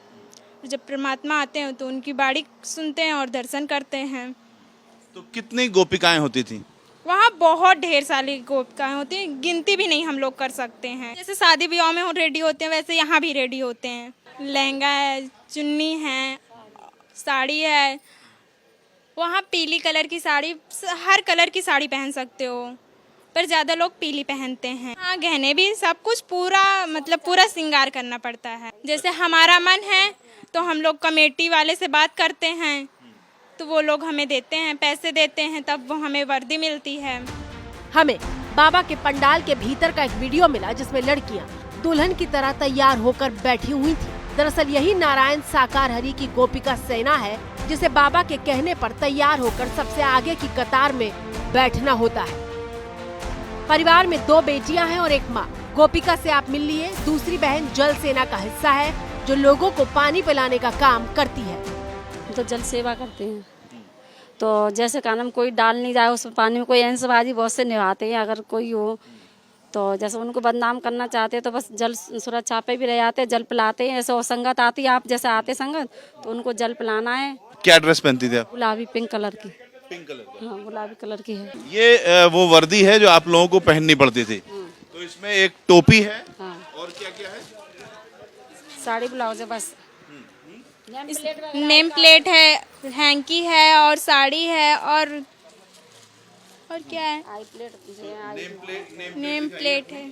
Speaker 9: जब परमात्मा आते हैं तो उनकी बाणी सुनते हैं और दर्शन करते हैं।
Speaker 5: तो कितनी गोपिकाएं होती थी?
Speaker 9: वहाँ बहुत ढेर सारी गोपिकाएं होती हैं, गिनती भी नहीं हम लोग कर सकते हैं। जैसे शादी ब्याह में रेडी होते हैं वैसे यहाँ भी रेडी होते हैं। लहंगा है, चुन्नी है, साड़ी है। वहाँ पीली कलर की साड़ी, हर कलर की साड़ी पहन सकते हो, पर ज़्यादा लोग पीली पहनते हैं। हाँ, गहने भी, सब कुछ पूरा मतलब पूरा श्रृंगार करना पड़ता है। जैसे हमारा मन है तो हम लोग कमेटी वाले से बात करते हैं तो वो लोग हमें देते हैं, पैसे देते हैं, तब वो हमें वर्दी मिलती है।
Speaker 8: हमें बाबा के पंडाल के भीतर का एक वीडियो मिला जिसमें लड़कियां दुल्हन की तरह तैयार होकर बैठी हुई थी। दरअसल यही नारायण साकार हरि की गोपिका सेना है, जिसे बाबा के कहने पर तैयार होकर सबसे आगे की कतार में बैठना होता है। परिवार में 2 बेटियां हैं और एक माँ। गोपिका से आप मिल लिए। दूसरी बहन जल सेना का हिस्सा है, जो लोगों को पानी पिलाने का काम करती है।
Speaker 10: तो जल सेवा करते हैं। तो जैसे का नाम कोई डाल नहीं जाए उस पानी में, कोई अंशबाजी बहुत से निभाते हैं अगर कोई हो तो, जैसे उनको बदनाम करना चाहते हैं तो बस जल सुरक्षा पे भी रह जाते हैं, जल पिलाते हैं। ऐसे संगत आती है, आप जैसे आते संगत तो उनको जल पिलाना है।
Speaker 5: क्या ड्रेस पहनती थी आप?
Speaker 10: गुलाबी पिंक कलर की।
Speaker 5: पिंक कलर की?
Speaker 10: हाँ, गुलाबी कलर की है।
Speaker 5: ये वो वर्दी है जो आप लोगों को पहननी पड़ती थी। तो इसमें एक टोपी है।
Speaker 10: हाँ।
Speaker 5: और क्या क्या है?
Speaker 10: साड़ी ब्लाउज है बस।
Speaker 9: नेम प्लेट है, हैंकी है और साड़ी है और क्या है? नेम प्लेट है।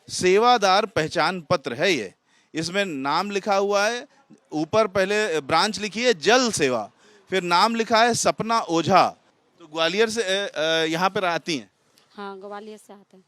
Speaker 5: सेवादार पहचान पत्र है ये। इसमें नाम लिखा हुआ है, ऊपर पहले ब्रांच लिखी है जल सेवा, फिर नाम लिखा है सपना ओझा। तो ग्वालियर से यहाँ पर आती हैं?
Speaker 10: हाँ, ग्वालियर से आते हैं।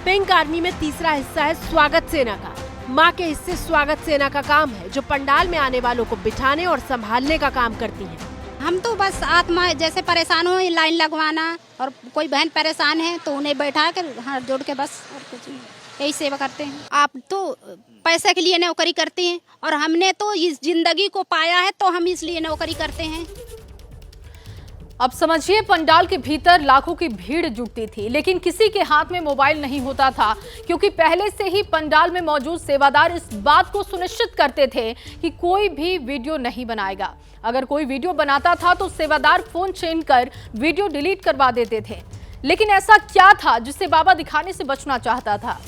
Speaker 8: पिंक आर्मी में तीसरा हिस्सा है स्वागत सेना का। मां के हिस्से स्वागत सेना का काम है जो पंडाल में आने वालों को बिठाने और संभालने का काम करती है।
Speaker 11: हम तो बस आत्मा जैसे परेशान हो लाइन लगवाना, और कोई बहन परेशान है तो उन्हें बैठा कर हाथ जोड़ के बस, और कुछ नहीं, यही सेवा करते हैं। आप तो पैसे के लिए नौकरी करती हैं और हमने तो इस जिंदगी को पाया है तो हम इसलिए नौकरी करते हैं।
Speaker 6: अब समझिए, पंडाल के भीतर लाखों की भीड़ जुटती थी, लेकिन किसी के हाथ में मोबाइल नहीं होता था, क्योंकि पहले से ही पंडाल में मौजूद सेवादार इस बात को सुनिश्चित करते थे कि कोई भी वीडियो नहीं बनाएगा। अगर कोई वीडियो बनाता था तो सेवादार फोन छीन कर वीडियो डिलीट करवा देते थे। लेकिन ऐसा क्या था जिससे बाबा दिखाने से बचना चाहता था?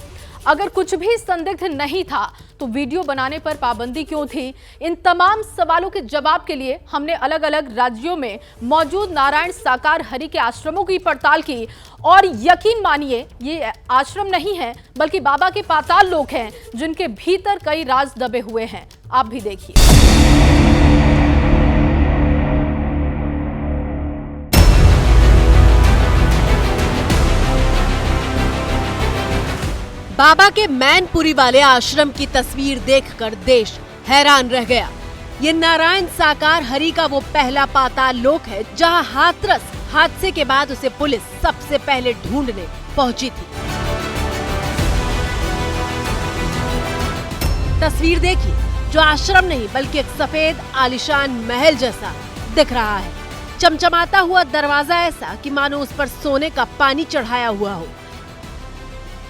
Speaker 6: अगर कुछ भी संदिग्ध नहीं था तो वीडियो बनाने पर पाबंदी क्यों थी? इन तमाम सवालों के जवाब के लिए हमने अलग अलग राज्यों में मौजूद नारायण साकार हरि के आश्रमों की पड़ताल की, और यकीन मानिए ये आश्रम नहीं है बल्कि बाबा के पाताल लोक हैं जिनके भीतर कई राज दबे हुए हैं। आप भी देखिए।
Speaker 8: बाबा के मैनपुरी वाले आश्रम की तस्वीर देखकर देश हैरान रह गया। ये नारायण साकार हरि का वो पहला पाताल लोक है जहां हाथरस हादसे के बाद उसे पुलिस सबसे पहले ढूंढने पहुंची थी। तस्वीर देखिए, जो आश्रम नहीं बल्कि एक सफेद आलीशान महल जैसा दिख रहा है। चमचमाता हुआ दरवाजा ऐसा कि मानो उस पर सोने का पानी चढ़ाया हुआ हो।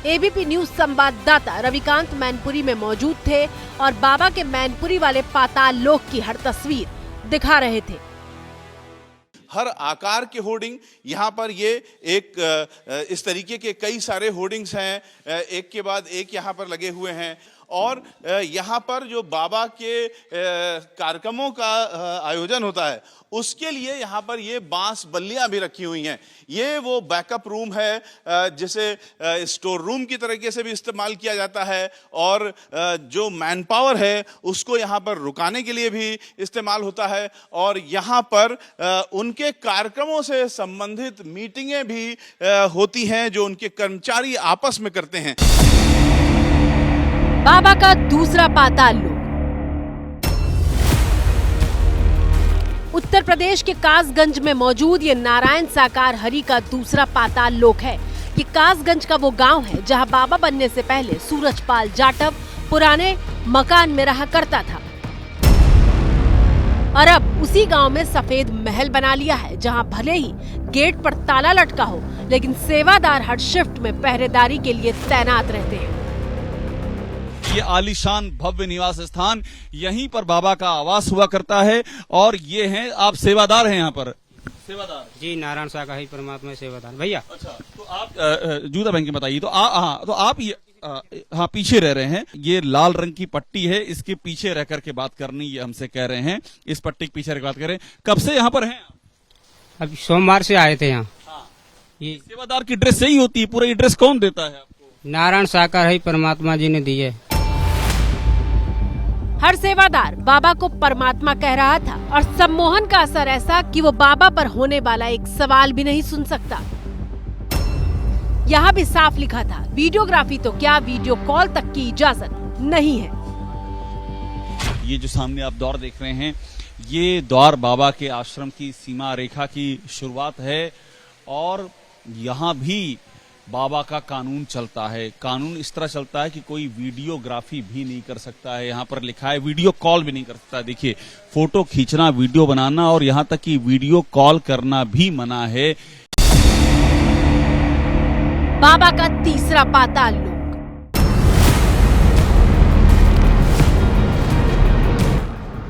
Speaker 8: एबीपी न्यूज संवाददाता रविकांत मैनपुरी में मौजूद थे और बाबा के मैनपुरी वाले पाताल लोक की हर तस्वीर दिखा रहे थे।
Speaker 5: हर आकार के होर्डिंग यहाँ पर ये एक इस तरीके के कई सारे होर्डिंग्स हैं, एक के बाद एक यहाँ पर लगे हुए हैं। और यहाँ पर जो बाबा के कार्यक्रमों का आयोजन होता है उसके लिए यहाँ पर ये बांस बल्लियाँ भी रखी हुई हैं। ये वो बैकअप रूम है जिसे स्टोर रूम की तरीके से भी इस्तेमाल किया जाता है, और जो मैन पावर है उसको यहाँ पर रुकाने के लिए भी इस्तेमाल होता है। और यहाँ पर उनके कार्यक्रमों से संबंधित मीटिंगें भी होती हैं जो उनके कर्मचारी आपस में करते हैं।
Speaker 8: बाबा का दूसरा पाताल लोक उत्तर प्रदेश के कासगंज में मौजूद ये नारायण साकार हरि का दूसरा पाताल लोक है। ये कासगंज का वो गांव है जहां बाबा बनने से पहले सूरजपाल जाटव पुराने मकान में रहा करता था, और अब उसी गांव में सफेद महल बना लिया है जहां भले ही गेट पर ताला लटका हो लेकिन सेवादार हर शिफ्ट में पहरेदारी के लिए तैनात रहते हैं।
Speaker 3: ये आलीशान भव्य निवास स्थान, यहीं पर बाबा का आवास हुआ करता है। और ये हैं, आप सेवादार हैं यहाँ पर? सेवादार
Speaker 7: जी, नारायण साकार हरि परमात्मा सेवादार भैया।
Speaker 3: अच्छा, तो आप जूता पहन के बताइए। तो तो आप ये हाँ पीछे रह रहे हैं, ये लाल रंग की पट्टी है, इसके पीछे रह करके बात करनी ये हमसे कह रहे हैं। इस पट्टी के पीछे रह बात कर रहे हैं। कब से यहाँ पर हैं?
Speaker 7: अभी सोमवार से आए थे यहाँ।
Speaker 3: ये सेवादार की ड्रेस सही होती है? पूरा ये ड्रेस कौन देता है आपको?
Speaker 7: नारायण साकार हरि परमात्मा जी ने दी है।
Speaker 8: हर सेवादार बाबा को परमात्मा कह रहा था, और सम्मोहन का असर ऐसा कि वो बाबा पर होने वाला एक सवाल भी नहीं सुन सकता। यहाँ भी साफ लिखा था, वीडियोग्राफी तो क्या, वीडियो कॉल तक की इजाजत नहीं है।
Speaker 3: ये जो सामने आप द्वार देख रहे हैं, ये द्वार बाबा के आश्रम की सीमा रेखा की शुरुआत है, और यहाँ भी बाबा का कानून चलता है। कानून इस तरह चलता है कि कोई वीडियोग्राफी भी नहीं कर सकता है। यहाँ पर लिखा है वीडियो कॉल भी नहीं कर सकता। देखिए, फोटो खींचना, वीडियो बनाना और यहाँ तक कि वीडियो कॉल करना भी मना है।
Speaker 8: बाबा का तीसरा पाताल लोक।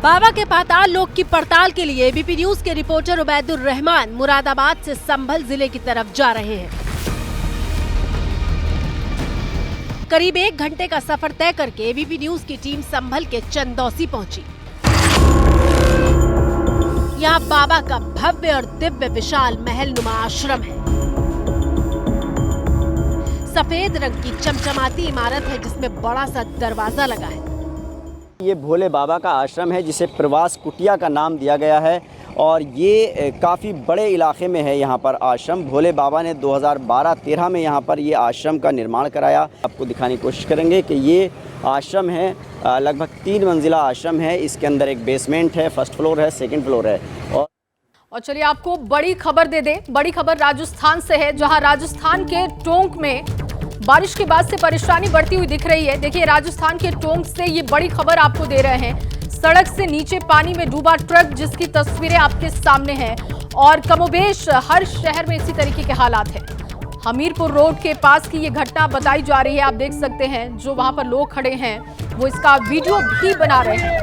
Speaker 8: बाबा के पाताल लोक की पड़ताल के लिए एबीपी न्यूज के रिपोर्टर उबैदुर रहमान मुरादाबाद से संभल जिले की तरफ जा रहे हैं। करीब 1 घंटे का सफर तय करके एबीपी न्यूज की टीम संभल के चंदौसी पहुंची। यहाँ बाबा का भव्य और दिव्य विशाल महल नुमा आश्रम है। सफेद रंग की चमचमाती इमारत है जिसमें बड़ा सा दरवाजा लगा है।
Speaker 4: ये भोले बाबा का आश्रम है जिसे प्रवास कुटिया का नाम दिया गया है और ये काफ़ी बड़े इलाके में है। यहाँ पर आश्रम भोले बाबा ने 2012-13 में यहाँ पर ये आश्रम का निर्माण कराया। आपको दिखाने की कोशिश करेंगे कि ये आश्रम है, लगभग 3 मंजिला आश्रम है। इसके अंदर एक बेसमेंट है, फर्स्ट फ्लोर है, सेकंड फ्लोर है।
Speaker 6: और चलिए आपको बड़ी खबर दे दे। बड़ी खबर राजस्थान से है, जहां राजस्थान के टोंक में बारिश के बाद से परेशानी बढ़ती हुई दिख रही है। देखिए, राजस्थान के टोंक से ये बड़ी खबर आपको दे रहे हैं। सड़क से नीचे पानी में डूबा ट्रक, जिसकी तस्वीरें आपके सामने हैं और कमोबेश हर शहर में इसी तरीके के हालात हैं। हमीरपुर रोड के पास की ये घटना बताई जा रही है। आप देख सकते हैं जो वहां पर लोग खड़े हैं वो इसका वीडियो भी बना रहे हैं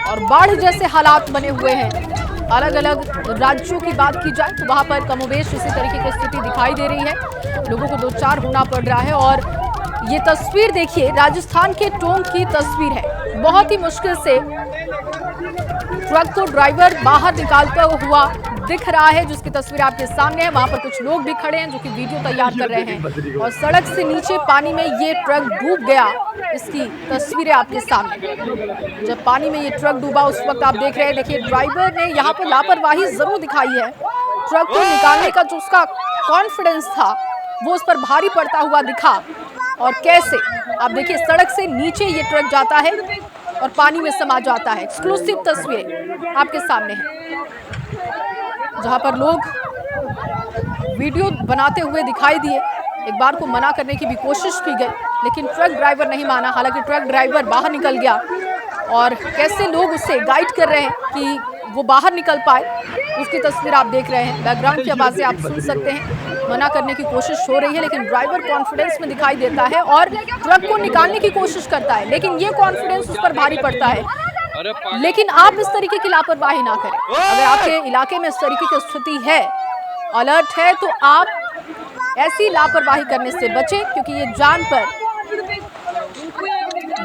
Speaker 6: और बाढ़ जैसे हालात बने हुए हैं। अलग अलग राज्यों की बात की जाए तो वहां पर कमोबेश इसी तरीके की स्थिति दिखाई दे रही है। लोगों को 2-4 होना पड़ रहा है। और ये तस्वीर देखिए, राजस्थान के टोंक की तस्वीर है। बहुत ही मुश्किल से ट्रक को ड्राइवर बाहर निकालता हुआ दिख रहा है, जिसकी तस्वीर आपके सामने है। वहां पर कुछ लोग भी खड़े हैं जो कि वीडियो तैयार कर रहे हैं और सड़क से नीचे पानी में ये ट्रक डूब गया। इसकी तस्वीरें आपके सामने। जब पानी में ये ट्रक डूबा उस वक्त आप देख रहे हैं। देखिए, ड्राइवर ने यहाँ पर लापरवाही जरूर दिखाई है। ट्रक को निकालने का जो उसका कॉन्फिडेंस था वो उस पर भारी पड़ता हुआ दिखा। और कैसे आप देखिए, सड़क से नीचे ये ट्रक जाता है और पानी में समा जाता है। एक्सक्लूसिव तस्वीरें आपके सामने हैं, जहां पर लोग वीडियो बनाते हुए दिखाई दिए। एक बार को मना करने की भी कोशिश की गई, लेकिन ट्रक ड्राइवर नहीं माना। हालांकि ट्रक ड्राइवर बाहर निकल गया और कैसे लोग उसे गाइड कर रहे हैं कि वो बाहर निकल पाए, उसकी तस्वीर आप देख रहे हैं। बैकग्राउंड की आवाज़ें आप सुन सकते हैं। मना करने की कोशिश हो रही है, लेकिन ड्राइवर कॉन्फिडेंस में दिखाई देता है और ट्रक को निकालने की कोशिश करता है, लेकिन ये कॉन्फिडेंस उस पर भारी पड़ता है। लेकिन आप इस तरीके की लापरवाही ना करें। अगर आपके इलाके में इस तरीके की स्थिति है, अलर्ट है, तो आप ऐसी लापरवाही करने से बचें, क्योंकि ये जान पर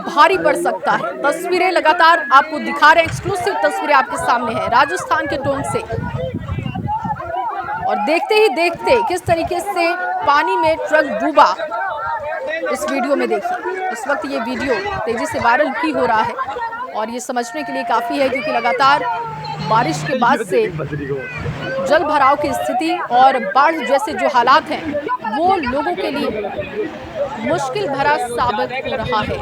Speaker 6: भारी पड़ सकता है। तस्वीरें लगातार आपको दिखा रहे हैं, एक्सक्लूसिव तस्वीरें आपके सामने हैं राजस्थान के टोंक से। और देखते ही देखते किस तरीके से पानी में ट्रक डूबा, इस वीडियो में देखिए। इस वक्त ये वीडियो तेजी से वायरल भी हो रहा है और ये समझने के लिए काफ़ी है, क्योंकि लगातार बारिश के बाद से जल भराव की स्थिति और बाढ़ जैसे जो हालात हैं वो लोगों के लिए मुश्किल भरा साबित हो रहा है।